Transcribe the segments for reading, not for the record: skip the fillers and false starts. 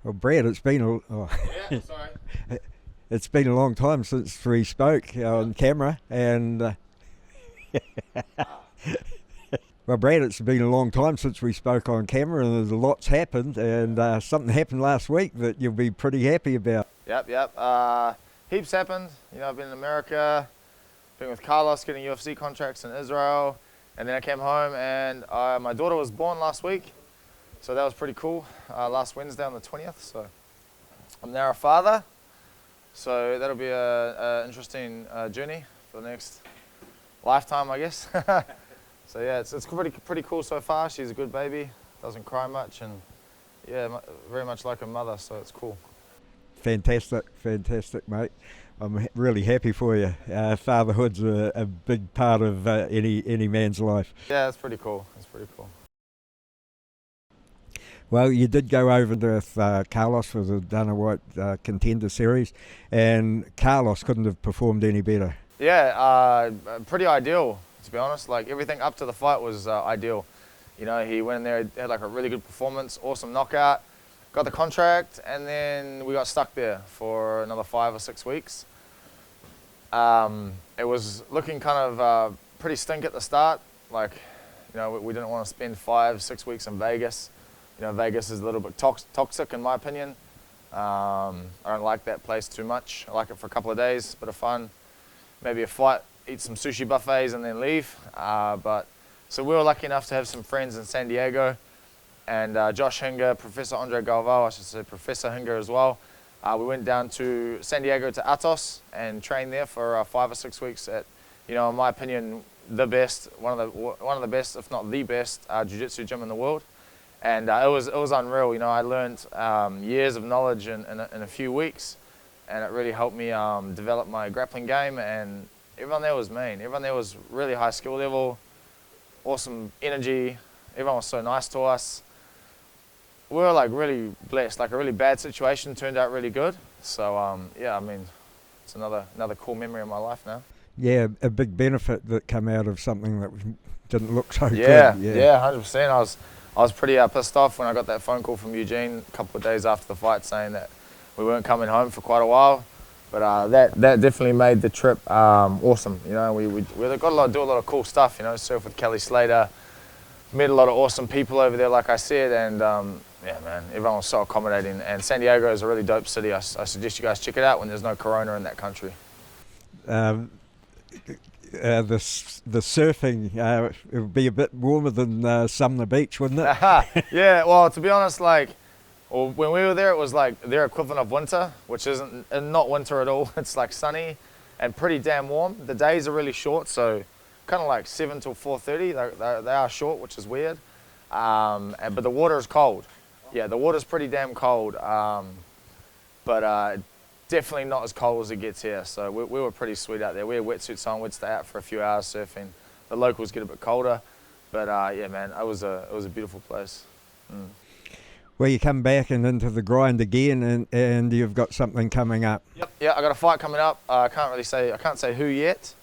Well, Brad, it's been Yeah, sorry. it's been a long time since we spoke on camera, and well, Brad, it's been a long time since we spoke on camera, and there's a lot's happened, and something happened last week that you'll be pretty happy about. Yep. Heaps happened. I've been in America, been with Carlos, getting UFC contracts in Israel, and then I came home and my daughter was born last week, so that was pretty cool. Last Wednesday on the 20th, so I'm now a father. So that'll be a interesting journey for the next lifetime, I guess. So yeah, it's pretty cool so far. She's a good baby, doesn't cry much, and yeah, very much like her mother, so it's cool. Fantastic, mate. I'm really happy for you. Fatherhood's a big part of any man's life. Yeah, it's pretty cool. Well, you did go over with Carlos for the Dana White Contender series, and Carlos couldn't have performed any better. Yeah, pretty ideal, to be honest. Like, everything up to the fight was ideal. He went in there, had like a really good performance, awesome knockout, got the contract, and then we got stuck there for another 5 or 6 weeks. It was looking kind of pretty stink at the start. Like, we didn't want to spend 5-6 weeks in Vegas. Vegas is a little bit toxic in my opinion. I don't like that place too much. I like it for a couple of days, bit of fun, maybe a fight, eat some sushi buffets and then leave. So we were lucky enough to have some friends in San Diego, and Josh Hinger, Professor Andre Galvao, I should say Professor Hinger as well. We went down to San Diego to Atos and trained there for 5 or 6 weeks at, in my opinion, the best, one of the best, if not the best, jiu-jitsu gym in the world. And it was unreal. I learned years of knowledge in a few weeks, and it really helped me develop my grappling game. And everyone there was mean. Everyone there was really high skill level, awesome energy. Everyone was so nice to us. We were like really blessed. Like, a really bad situation turned out really good. So yeah, I mean, it's another cool memory of my life now. Yeah, a big benefit that came out of something that didn't look so good. Yeah, 100%. I was pretty pissed off when I got that phone call from Eugene a couple of days after the fight saying that we weren't coming home for quite a while. But that definitely made the trip awesome. We got do a lot of cool stuff. Surf with Kelly Slater, met a lot of awesome people over there, like I said, and yeah, man, everyone was so accommodating. And San Diego is a really dope city. I suggest you guys check it out when there's no corona in that country. The surfing, it would be a bit warmer than Sumner Beach, wouldn't it? Yeah, well, to be honest, when we were there, it was like their equivalent of winter, which isn't not winter at all. It's like sunny and pretty damn warm. The days are really short, so kind of like 7 till 4:30. They are short, which is weird. But the water is cold. Yeah, the water's pretty damn cold. But definitely not as cold as it gets here. So we were pretty sweet out there. We had wetsuits on. We'd stay out for a few hours surfing. The locals get a bit colder, but yeah, man, it was a beautiful place. Well, you come back and into the grind again, and you've got something coming up. Yep. Yeah, I got a fight coming up. I can't say who yet,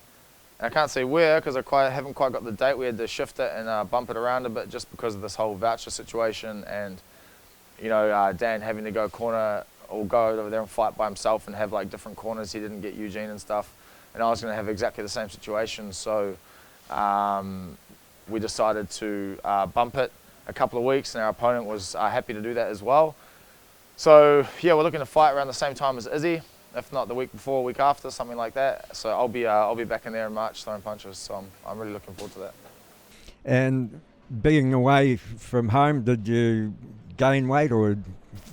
and I can't say where because I haven't quite got the date. We had to shift it and bump it around a bit just because of this whole voucher situation, and Dan having to go over there and fight by himself and have like different corners. He didn't get Eugene and stuff, and I was going to have exactly the same situation. So we decided to bump it a couple of weeks, and our opponent was happy to do that as well. So yeah, we're looking to fight around the same time as Izzy, if not the week before, week after, something like that. So I'll be back in there in March throwing punches. So I'm really looking forward to that. And being away from home, did you gain weight or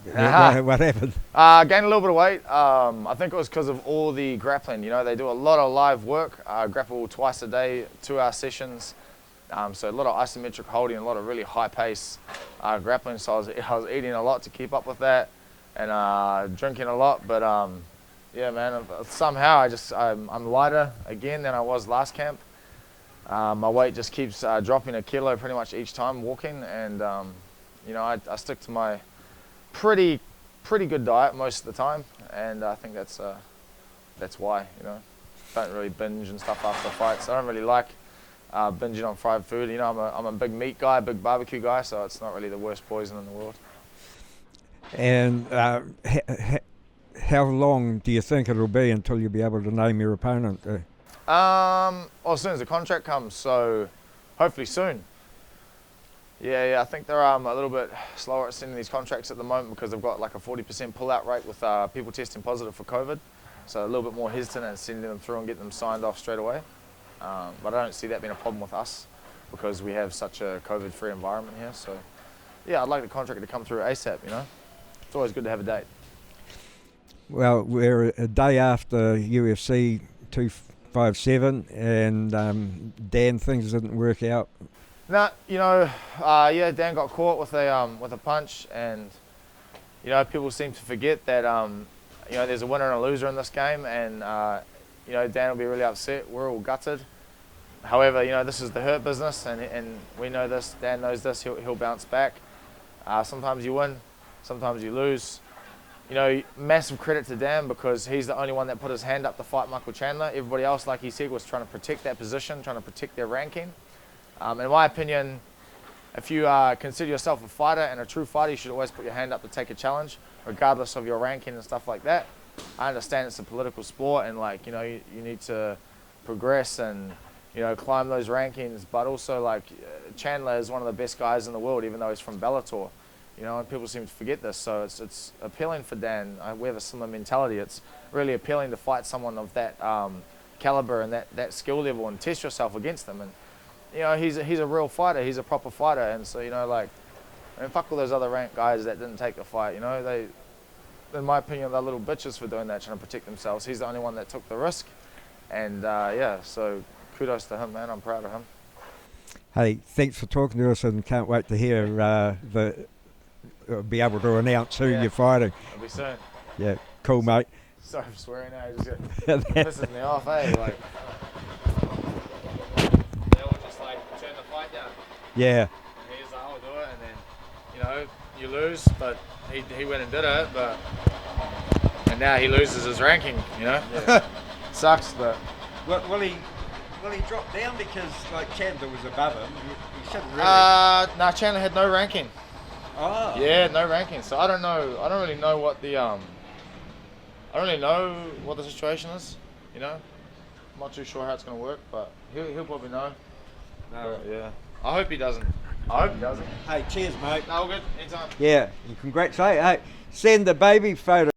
what happened? Gained a little bit of weight. I think it was because of all the grappling. They do a lot of live work, grapple twice a day, 2-hour sessions. So a lot of isometric holding, a lot of really high pace grappling. So I was eating a lot to keep up with that, and drinking a lot. But yeah, man, somehow I'm lighter again than I was last camp. My weight just keeps dropping a kilo pretty much each time walking, and I stick to my pretty good diet most of the time, and I think that's why. Don't really binge and stuff after fights. I don't really like binging on fried food. I'm a big meat guy, big barbecue guy, so it's not really the worst poison in the world. And how long do you think it'll be until you'll be able to name your opponent? Well, as soon as the contract comes, so hopefully soon. Yeah, I think they're a little bit slower at sending these contracts at the moment because they've got like a 40% pull-out rate with people testing positive for COVID. So a little bit more hesitant at sending them through and getting them signed off straight away. But I don't see that being a problem with us because we have such a COVID-free environment here. So yeah, I'd like the contract to come through ASAP, you know. It's always good to have a date. Well, we're a day after UFC 257 and Dan, things didn't work out. Nah, you know, yeah, Dan got caught with a punch, and you know, people seem to forget that you know, there's a winner and a loser in this game, and you know, Dan will be really upset. We're all gutted. However, you know, this is the Hurt business, and we know this. Dan knows this. He'll bounce back. Sometimes you win, sometimes you lose. You know, massive credit to Dan because he's the only one that put his hand up to fight Michael Chandler. Everybody else, like he said, was trying to protect that position, trying to protect their ranking. In my opinion, if you consider yourself a fighter and a true fighter, you should always put your hand up to take a challenge, regardless of your ranking and stuff like that. I understand it's a political sport, and like, you know, you need to progress and, you know, climb those rankings. But also, like, Chandler is one of the best guys in the world, even though he's from Bellator. You know, and people seem to forget this. So it's appealing for Dan. We have a similar mentality. It's really appealing to fight someone of that caliber and that skill level and test yourself against them. And you know, he's a real fighter. He's a proper fighter. And so, you know, like, I mean, fuck all those other ranked guys that didn't take the fight. You know, they, in my opinion, they're little bitches for doing that, trying to protect themselves. He's the only one that took the risk. And yeah, so kudos to him, man. I'm proud of him. Hey, thanks for talking to us, and can't wait to hear be able to announce who you're fighting. It'll be soon. Yeah, cool, mate. Sorry for swearing now. Pisses me off, eh? Like, they all just like turn the fight down. Yeah. And he's like, I'll do it, and then, you know, you lose, but he went and did it, and now he loses his ranking, you know? Yeah. Sucks, but. Will he drop down because like Chandler was above him? He shouldn't really. No, Chandler had no ranking. Oh. Yeah, no ranking. So I don't know. I don't really know what the I don't really know what the situation is. You know, I'm not too sure how it's gonna work, but he'll probably know. No. But, yeah. I hope he doesn't. Hey, cheers, mate. No, all good. Anytime. Yeah, and congrats. Hey, send the baby photo.